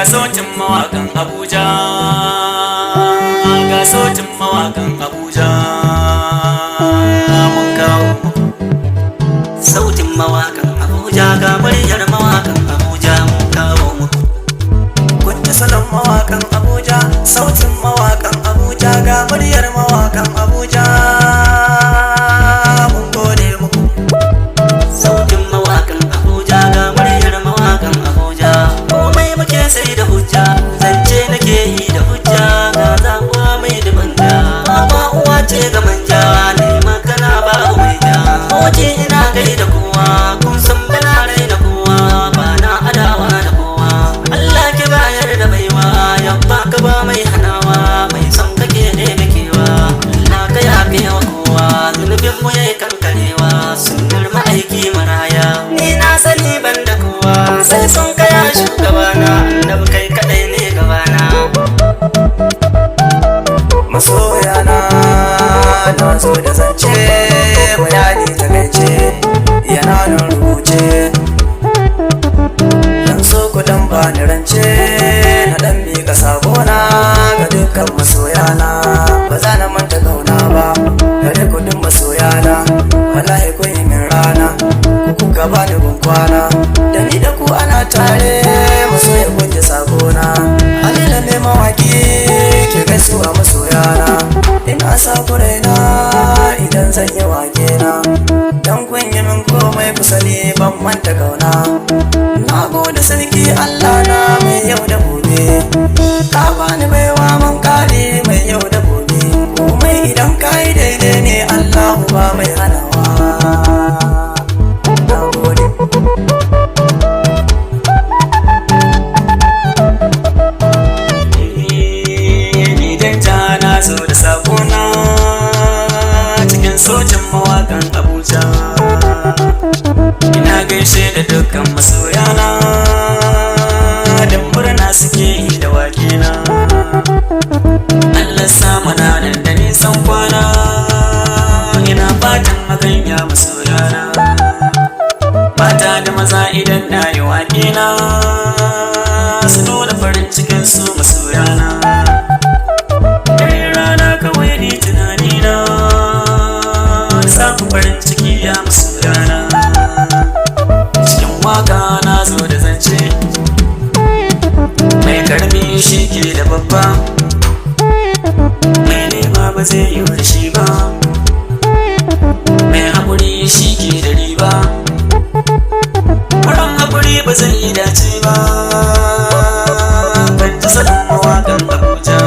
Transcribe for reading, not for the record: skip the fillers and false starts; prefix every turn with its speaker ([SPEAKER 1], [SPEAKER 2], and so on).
[SPEAKER 1] sautin mawakan Abuja, ga sautin mawakan Abuja, mun kawo sautin mawakan Abuja, ga muryar mawakan Abuja mun kawo muku. Kun ji salon mawakan Abuja, sautin mawakan Abuja, ga muryar mawakan Abuja, mun gode muku. Sautin mawakan Abuja, ga muryar mawakan Abuja, komai muke sai da hujja, zance nake yi da hujja, ga zamuwa mai da banda, mama uwa ce ga manja, ne magana ba mai ja, waje ina gaida kowa, kun san bana raina kowa, ba na adawa da kowa, Allah ke bayar da baiwa, yamma ka ba mai hanawa, mai son kake ne kakewa, Allah ka yafe wa kowa, zunubin mu yayi kankarewa, sunnar ma'aiki maraya, ni na sani ban da kowa, sai sun kaya shugabana, annabi kai kadai ne gabana. Masoyana na zo da zance, bayani takaice yana nan rubuce, dan so ku dan bani rance, na dan miƙa sabona ga dukkan masoyana, ba za na manta kauna ba gare ku duk masoyana, wallahi kun yi min rana, ku kuka bani kwana, da ni da ku ana tare, masoya kun ji sakona, alila ne mawaki ke gaisuwa masoyana, ina sa ku raina idan zan yi wake na, dan kun yi min komai kusa ne ban manta kauna, na gode sarki Allah na mai yau da gobe, ka bani baiwa man kare mai yau da gobe, komai idan ka yi daidai ne Allah ba mai hanawa, na gode. Ni dan ta na zo da sakona cikin sojin mawakan Abuja, ina gaishe da dukkan masoyana, da murna suke yi da wakena, Allah sa mana nan da nisan kwana, ina fatan hakan ya masoyana, mata da maza idan na yi wakena, su nuna farin cikin su masoyana, dare rana kawai ni tunanina, samun farin ciki ya masoyana, cikin waka na zo da zance, mai karami shi ke da babba, mai nema ba zai yi warshi ba, mai haƙuri shi ke da riba, maran haƙuri ba zai yi dace ba, ban ji salon mawaƙan Abuja.